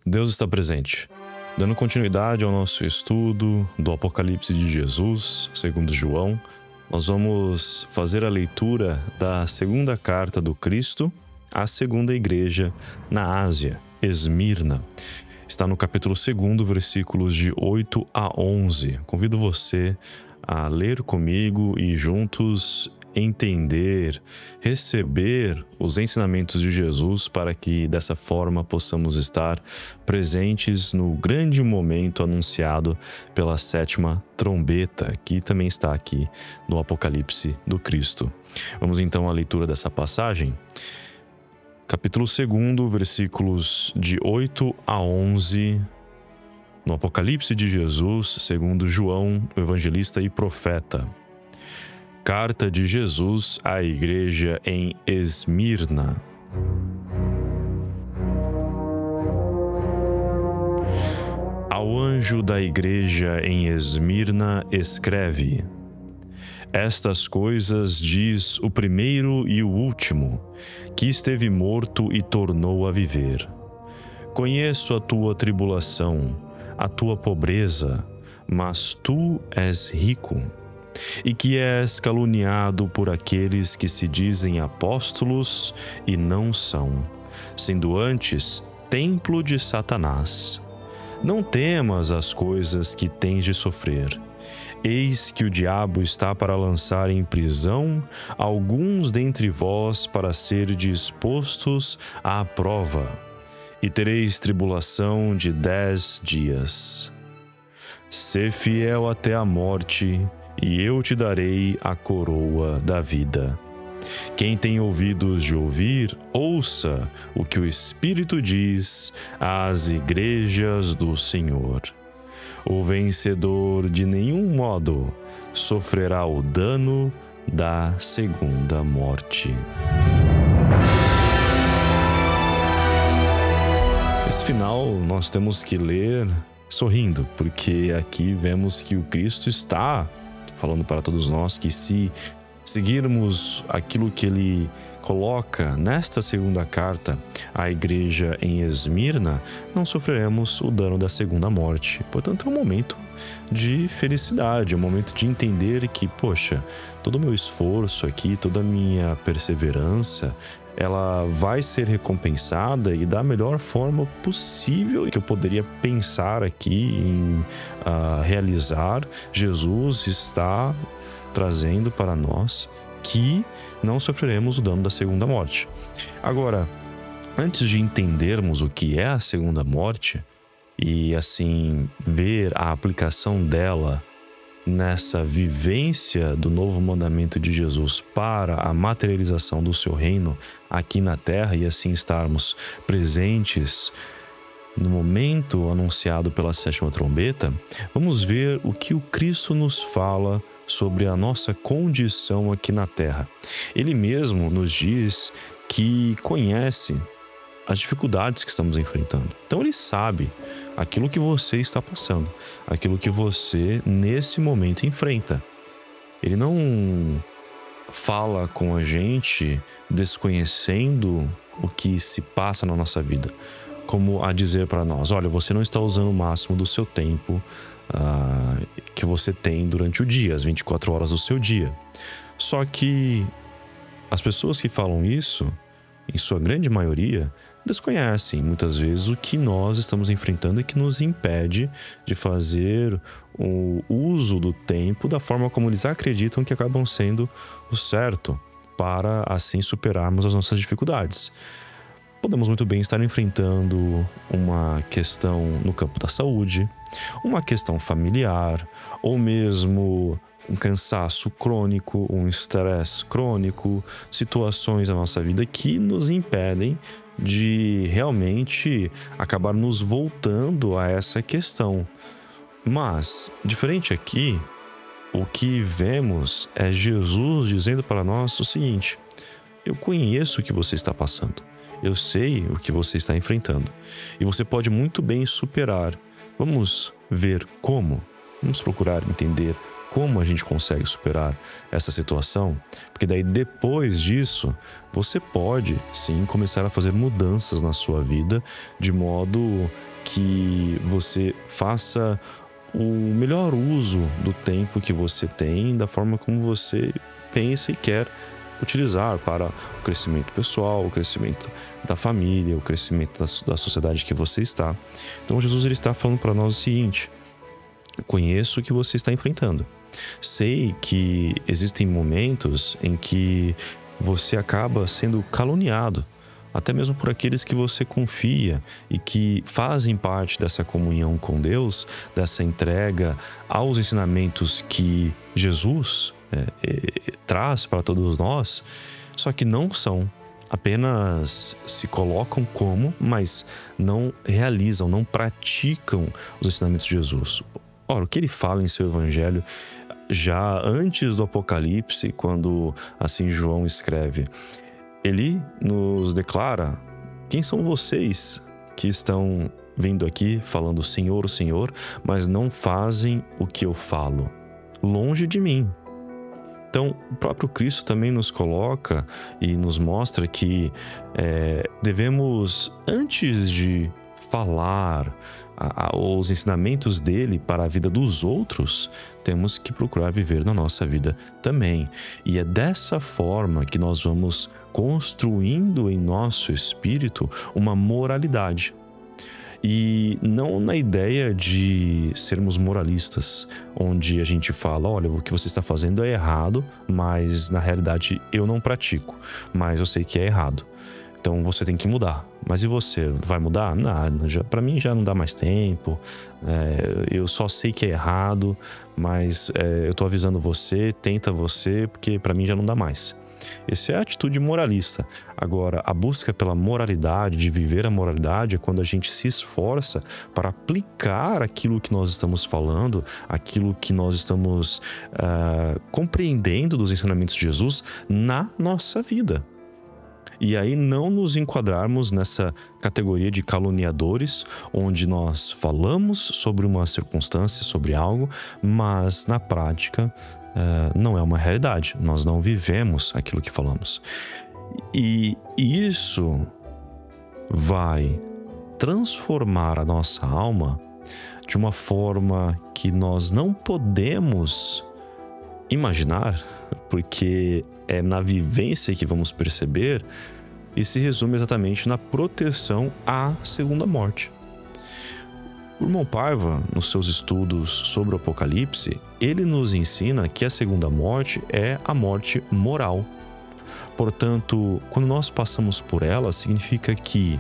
Deus está presente. Dando continuidade ao nosso estudo do Apocalipse de Jesus, segundo João, nós vamos fazer a leitura da segunda carta do Cristo à segunda igreja na Ásia, Esmirna. Está no capítulo 2, versículos de 8 a 11. Convido você a ler comigo e juntos entender, receber os ensinamentos de Jesus para que dessa forma possamos estar presentes no grande momento anunciado pela sétima trombeta, que também está aqui no Apocalipse do Cristo. Vamos então à leitura dessa passagem. Capítulo 2, versículos de 8 a 11, no Apocalipse de Jesus, segundo João, o evangelista e profeta. Carta de Jesus à igreja em Esmirna. Ao anjo da igreja em Esmirna escreve: Estas coisas diz o primeiro e o último, que esteve morto e tornou a viver. Conheço a tua tribulação, a tua pobreza, mas tu és rico, e que és caluniado por aqueles que se dizem apóstolos e não são, sendo antes templo de Satanás. Não temas as coisas que tens de sofrer. Eis que o diabo está para lançar em prisão alguns dentre vós para serem expostos à prova, e tereis tribulação de 10 dias. Sê fiel até a morte, e eu te darei a coroa da vida. Quem tem ouvidos de ouvir, ouça o que o Espírito diz às igrejas do Senhor. O vencedor de nenhum modo sofrerá o dano da segunda morte. Esse final nós temos que ler sorrindo, porque aqui vemos que o Cristo está falando para todos nós que se seguirmos aquilo que ele coloca nesta segunda carta à igreja em Esmirna, não sofreremos o dano da segunda morte. Portanto, é um momento de felicidade, é um momento de entender que, poxa, todo o meu esforço aqui, toda a minha perseverança, ela vai ser recompensada e da melhor forma possível que eu poderia pensar aqui em realizar. Jesus está trazendo para nós que não sofreremos o dano da segunda morte. Agora, antes de entendermos o que é a segunda morte e assim ver a aplicação dela nessa vivência do novo mandamento de Jesus para a materialização do seu reino aqui na terra e assim estarmos presentes no momento anunciado pela sétima trombeta, vamos ver o que o Cristo nos fala sobre a nossa condição aqui na terra. Ele mesmo nos diz que conhece as dificuldades que estamos enfrentando. Então ele sabe aquilo que você está passando, aquilo que você nesse momento enfrenta. Ele não fala com a gente desconhecendo o que se passa na nossa vida, como a dizer para nós: olha, você não está usando o máximo do seu tempo que você tem durante o dia, as 24 horas do seu dia. Só que as pessoas que falam isso, em sua grande maioria, desconhecem muitas vezes o que nós estamos enfrentando e que nos impede de fazer o uso do tempo da forma como eles acreditam que acabam sendo o certo, para assim superarmos as nossas dificuldades. Podemos muito bem estar enfrentando uma questão no campo da saúde, uma questão familiar, ou mesmo um cansaço crônico, um estresse crônico, situações da nossa vida que nos impedem de realmente acabar nos voltando a essa questão. Mas, diferente aqui, o que vemos é Jesus dizendo para nós o seguinte: eu conheço o que você está passando, eu sei o que você está enfrentando, e você pode muito bem superar. Vamos ver como? Vamos procurar entender como a gente consegue superar essa situação, porque daí depois disso você pode sim começar a fazer mudanças na sua vida de modo que você faça o melhor uso do tempo que você tem, da forma como você pensa e quer utilizar para o crescimento pessoal, o crescimento da família, o crescimento da sociedade que você está. Então Jesus ele está falando para nós o seguinte: conheço o que você está enfrentando. Sei que existem momentos em que você acaba sendo caluniado, até mesmo por aqueles que você confia e que fazem parte dessa comunhão com Deus, dessa entrega aos ensinamentos que Jesus traz para todos nós, só que não são, apenas se colocam como, mas não realizam, não praticam os ensinamentos de Jesus. Ora, o que ele fala em seu evangelho já antes do Apocalipse, quando assim João escreve, ele nos declara: quem são vocês que estão vindo aqui falando Senhor, Senhor, mas não fazem o que eu falo? Longe de mim. Então, o próprio Cristo também nos coloca e nos mostra que devemos, antes de falar os ensinamentos dele para a vida dos outros, temos que procurar viver na nossa vida também. E é dessa forma que nós vamos construindo em nosso espírito uma moralidade. E não na ideia de sermos moralistas, onde a gente fala: olha, o que você está fazendo é errado, mas na realidade eu não pratico, mas eu sei que é errado. Então você tem que mudar. Mas e você? Vai mudar? Nada. Para mim já não dá mais tempo. Eu só sei que é errado, mas eu tô avisando você, tenta você, porque para mim já não dá mais. Essa é a atitude moralista. Agora, a busca pela moralidade, de viver a moralidade, é quando a gente se esforça para aplicar aquilo que nós estamos falando, aquilo que nós estamos compreendendo dos ensinamentos de Jesus na nossa vida. E aí não nos enquadrarmos nessa categoria de caluniadores, onde nós falamos sobre uma circunstância, sobre algo, mas na prática não é uma realidade. Nós não vivemos aquilo que falamos. E isso vai transformar a nossa alma de uma forma que nós não podemos imaginar, porque é na vivência que vamos perceber, e se resume exatamente na proteção à segunda morte. O irmão Paiva, nos seus estudos sobre o Apocalipse, ele nos ensina que a segunda morte é a morte moral. Portanto, quando nós passamos por ela, significa que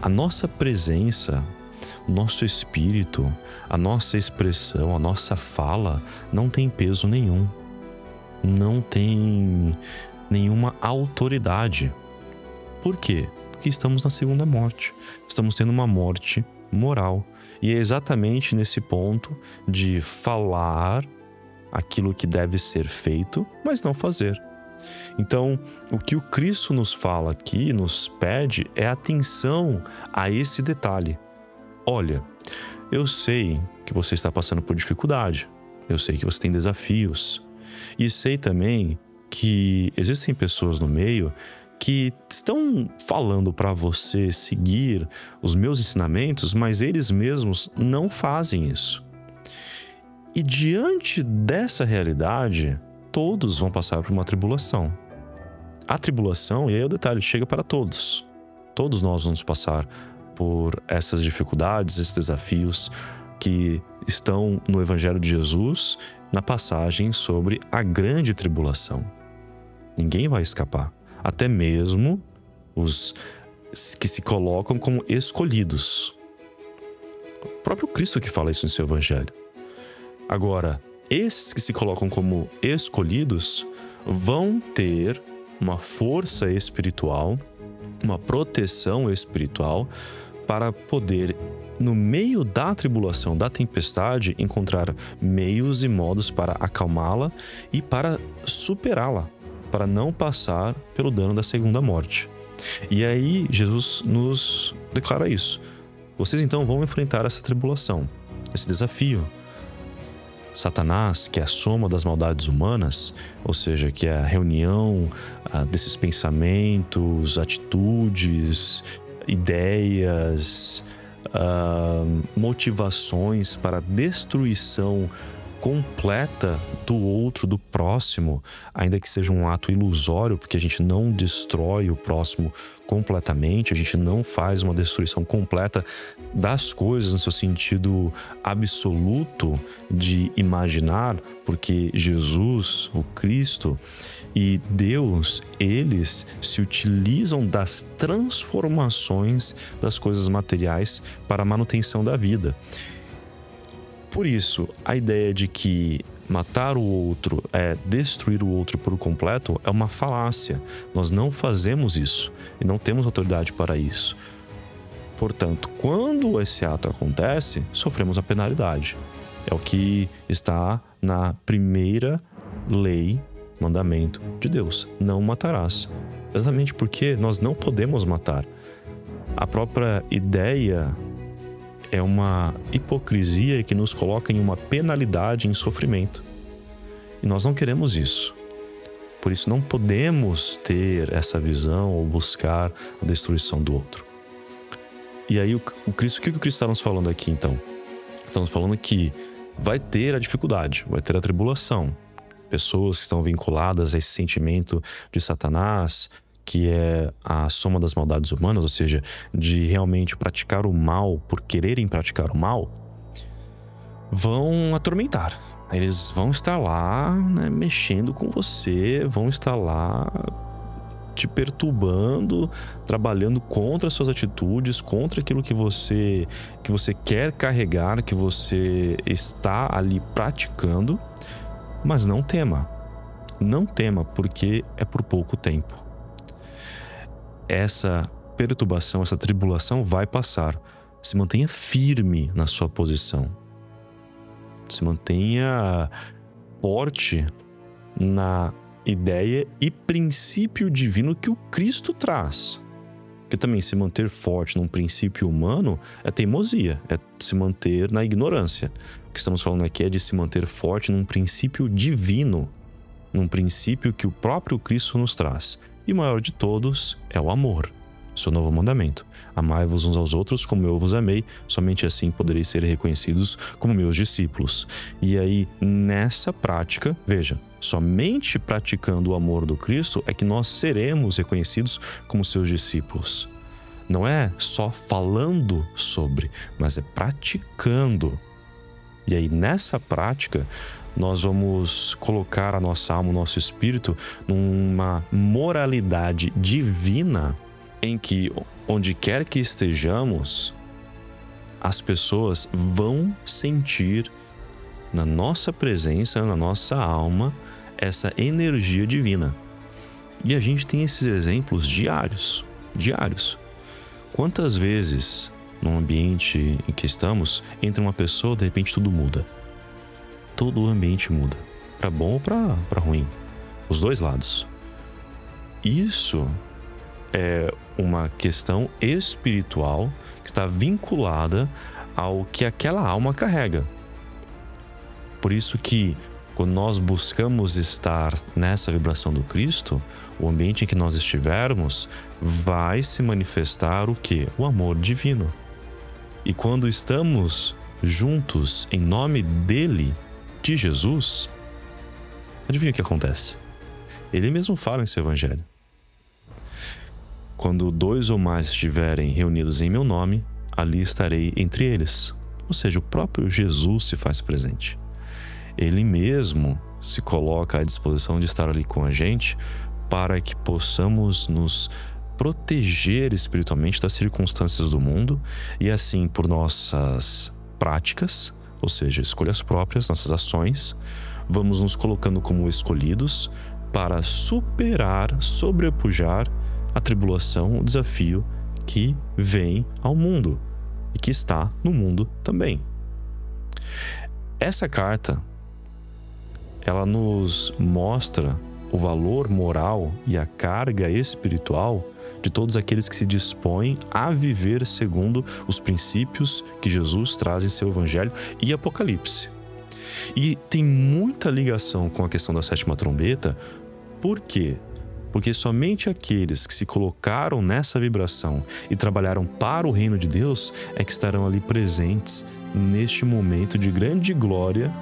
a nossa presença, o nosso espírito, a nossa expressão, a nossa fala não tem peso nenhum. Não tem nenhuma autoridade. Por quê? Porque estamos na segunda morte. Estamos tendo uma morte moral. E é exatamente nesse ponto de falar aquilo que deve ser feito, mas não fazer. Então, o que o Cristo nos fala aqui, nos pede, é atenção a esse detalhe. Olha, eu sei que você está passando por dificuldade. Eu sei que você tem desafios. E sei também que existem pessoas no meio que estão falando para você seguir os meus ensinamentos, mas eles mesmos não fazem isso. E diante dessa realidade, todos vão passar por uma tribulação. A tribulação, e aí o detalhe, chega para todos. Todos nós vamos passar por essas dificuldades, esses desafios que estão no Evangelho de Jesus, na passagem sobre a grande tribulação. Ninguém vai escapar. Até mesmo os que se colocam como escolhidos. O próprio Cristo que fala isso no seu Evangelho. Agora, esses que se colocam como escolhidos vão ter uma força espiritual, uma proteção espiritual para poder, no meio da tribulação, da tempestade, encontrar meios e modos para acalmá-la e para superá-la, para não passar pelo dano da segunda morte. E aí Jesus nos declara isso. Vocês então vão enfrentar essa tribulação, esse desafio. Satanás, que é a soma das maldades humanas, ou seja, que é a reunião desses pensamentos, atitudes, ideias, motivações para destruição completa do outro, do próximo, ainda que seja um ato ilusório, porque a gente não destrói o próximo completamente, a gente não faz uma destruição completa das coisas no seu sentido absoluto de imaginar, porque Jesus, o Cristo e Deus, eles se utilizam das transformações das coisas materiais para a manutenção da vida. Por isso, a ideia de que matar o outro é destruir o outro por completo é uma falácia. Nós não fazemos isso e não temos autoridade para isso. Portanto, quando esse ato acontece, sofremos a penalidade. É o que está na primeira lei, mandamento de Deus: não matarás. Exatamente porque nós não podemos matar. A própria ideia é uma hipocrisia que nos coloca em uma penalidade, em sofrimento. E nós não queremos isso. Por isso não podemos ter essa visão ou buscar a destruição do outro. E aí o que o Cristo está nos falando aqui então? Estamos falando que vai ter a dificuldade, vai ter a tribulação. Pessoas que estão vinculadas a esse sentimento de Satanás, que é a soma das maldades humanas, ou seja, de realmente praticar o mal por quererem praticar o mal, vão atormentar. Eles vão estar lá, né, mexendo com você, vão estar lá te perturbando, trabalhando contra as suas atitudes, contra aquilo que você quer carregar, que você está ali praticando. Mas não tema. Não tema, porque é por pouco tempo. Essa perturbação, essa tribulação vai passar. Se mantenha firme na sua posição. Se mantenha forte na ideia e princípio divino que o Cristo traz. Porque também se manter forte num princípio humano é teimosia, é se manter na ignorância. O que estamos falando aqui é de se manter forte num princípio divino, num princípio que o próprio Cristo nos traz. E o maior de todos é o amor. Seu novo mandamento: amai-vos uns aos outros como eu vos amei, somente assim podereis ser reconhecidos como meus discípulos. E aí, nessa prática, veja, somente praticando o amor do Cristo é que nós seremos reconhecidos como seus discípulos. Não é só falando sobre, mas é praticando. E aí, nessa prática, nós vamos colocar a nossa alma, o nosso espírito, numa moralidade divina em que, onde quer que estejamos, as pessoas vão sentir na nossa presença, na nossa alma, essa energia divina. E a gente tem esses exemplos diários. Quantas vezes, num ambiente em que estamos, entra uma pessoa, de repente tudo muda. Todo o ambiente muda, para bom ou para ruim, os dois lados. Isso é uma questão espiritual que está vinculada ao que aquela alma carrega. Por isso que, quando nós buscamos estar nessa vibração do Cristo, o ambiente em que nós estivermos vai se manifestar o quê? O amor divino. E quando estamos juntos em nome dele, de Jesus, adivinha o que acontece? Ele mesmo fala em seu evangelho: quando 2 ou mais estiverem reunidos em meu nome, ali estarei entre eles. Ou seja, o próprio Jesus se faz presente. Ele mesmo se coloca à disposição de estar ali com a gente para que possamos nos proteger espiritualmente das circunstâncias do mundo e assim, por nossas práticas, ou seja, escolhas próprias, nossas ações, vamos nos colocando como escolhidos para superar, sobrepujar a tribulação, o desafio que vem ao mundo e que está no mundo também. Essa carta, ela nos mostra o valor moral e a carga espiritual de todos aqueles que se dispõem a viver segundo os princípios que Jesus traz em seu Evangelho e Apocalipse. E tem muita ligação com a questão da sétima trombeta. Por quê? porque somente aqueles que se colocaram nessa vibração e trabalharam para o reino de Deus é que estarão ali presentes neste momento de grande glória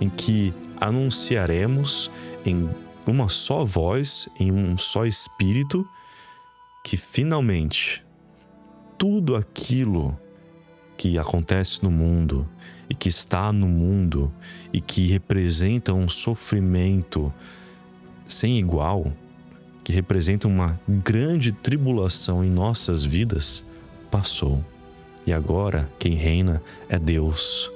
em que anunciaremos em uma só voz, em um só espírito, que finalmente tudo aquilo que acontece no mundo e que está no mundo e que representa um sofrimento sem igual, que representa uma grande tribulação em nossas vidas, passou. E agora quem reina é Deus.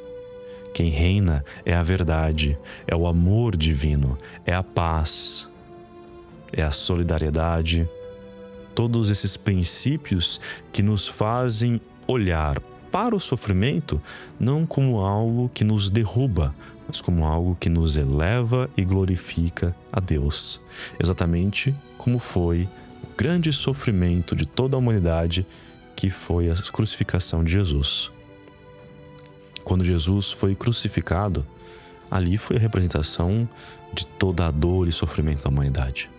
Quem reina é a verdade, é o amor divino, é a paz, é a solidariedade. Todos esses princípios que nos fazem olhar para o sofrimento não como algo que nos derruba, mas como algo que nos eleva e glorifica a Deus. Exatamente como foi o grande sofrimento de toda a humanidade, que foi a crucificação de Jesus. Quando Jesus foi crucificado, ali foi a representação de toda a dor e sofrimento da humanidade.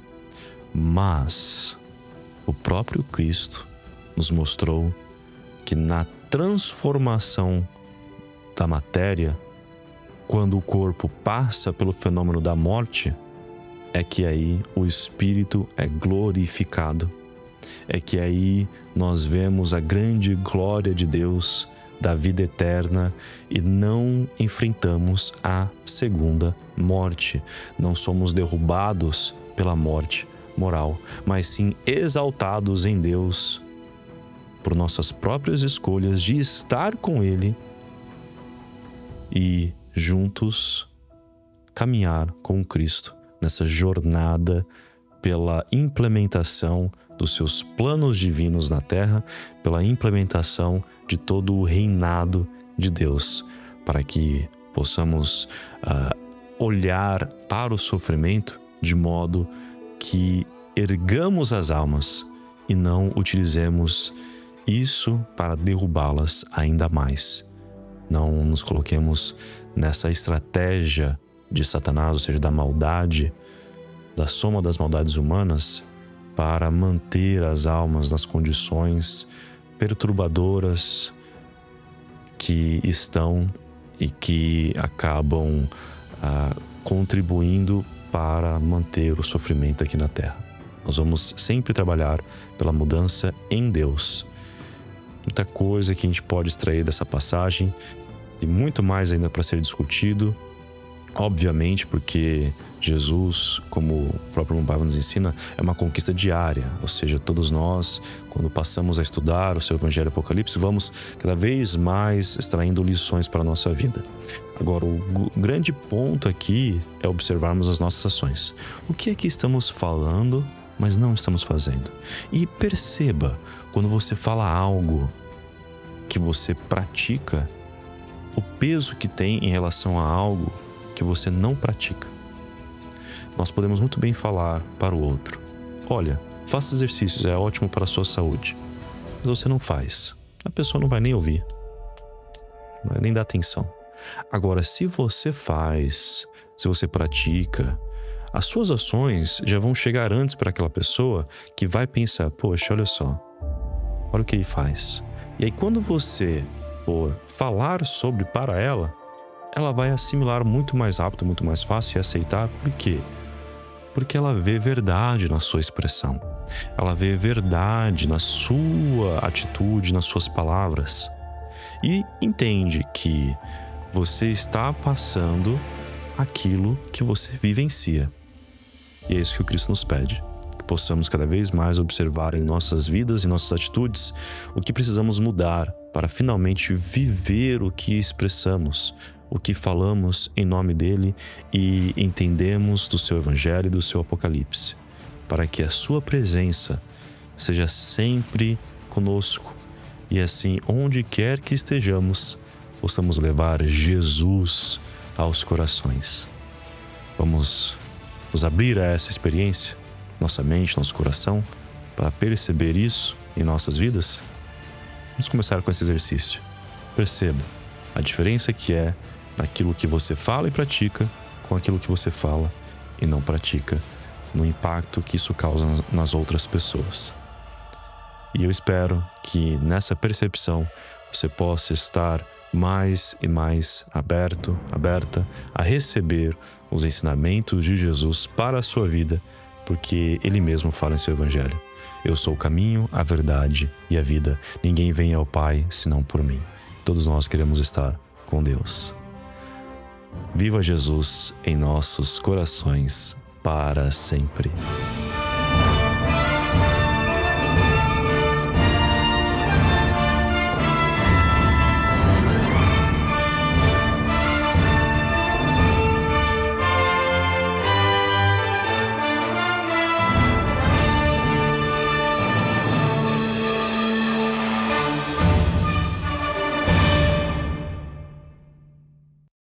Mas o próprio Cristo nos mostrou que na transformação da matéria, quando o corpo passa pelo fenômeno da morte, é que aí o espírito é glorificado. É que aí nós vemos a grande glória de Deus, da vida eterna, e não enfrentamos a segunda morte. Não somos derrubados pela morte moral, mas sim exaltados em Deus por nossas próprias escolhas de estar com Ele e juntos caminhar com Cristo nessa jornada pela implementação dos seus planos divinos na Terra, pela implementação de todo o reinado de Deus, para que possamos olhar para o sofrimento de modo que ergamos as almas e não utilizemos isso para derrubá-las ainda mais. Não nos coloquemos nessa estratégia de Satanás, ou seja, da maldade, da soma das maldades humanas, para manter as almas nas condições perturbadoras que estão e que acabam contribuindo para manter o sofrimento aqui na Terra. Nós vamos sempre trabalhar pela mudança em Deus. Muita coisa que a gente pode extrair dessa passagem e muito mais ainda para ser discutido. Obviamente, porque Jesus, como o próprio Irmão Paiva nos ensina, é uma conquista diária. Ou seja, todos nós, quando passamos a estudar o seu Evangelho e Apocalipse, vamos cada vez mais extraindo lições para a nossa vida. Agora, o grande ponto aqui é observarmos as nossas ações. O que é que estamos falando, mas não estamos fazendo? E perceba, quando você fala algo que você pratica, o peso que tem em relação a algo que você não pratica. Nós podemos muito bem falar para o outro: olha, faça exercícios, é ótimo para a sua saúde. Mas você não faz. A pessoa não vai nem ouvir, não vai nem dar atenção. Agora, se você faz, se você pratica, as suas ações já vão chegar antes para aquela pessoa, que vai pensar: poxa, olha só, olha o que ele faz. E aí, quando você for falar sobre para ela vai assimilar muito mais rápido, muito mais fácil e aceitar. Por quê? Porque ela vê verdade na sua expressão. Ela vê verdade na sua atitude, nas suas palavras. E entende que você está passando aquilo que você vivencia. E é isso que o Cristo nos pede. Que possamos cada vez mais observar em nossas vidas e nossas atitudes o que precisamos mudar para finalmente viver o que expressamos, o que falamos em nome dele e entendemos do seu Evangelho e do seu Apocalipse, para que a sua presença seja sempre conosco e assim, onde quer que estejamos, possamos levar Jesus aos corações. Vamos nos abrir a essa experiência, nossa mente, nosso coração, para perceber isso em nossas vidas? Vamos começar com esse exercício. Perceba a diferença que é naquilo que você fala e pratica com aquilo que você fala e não pratica, no impacto que isso causa nas outras pessoas. E eu espero que nessa percepção você possa estar mais e mais aberta a receber os ensinamentos de Jesus para a sua vida, porque Ele mesmo fala em seu Evangelho: eu sou o caminho, a verdade e a vida. Ninguém vem ao Pai senão por mim. Todos nós queremos estar com Deus. Viva Jesus em nossos corações para sempre.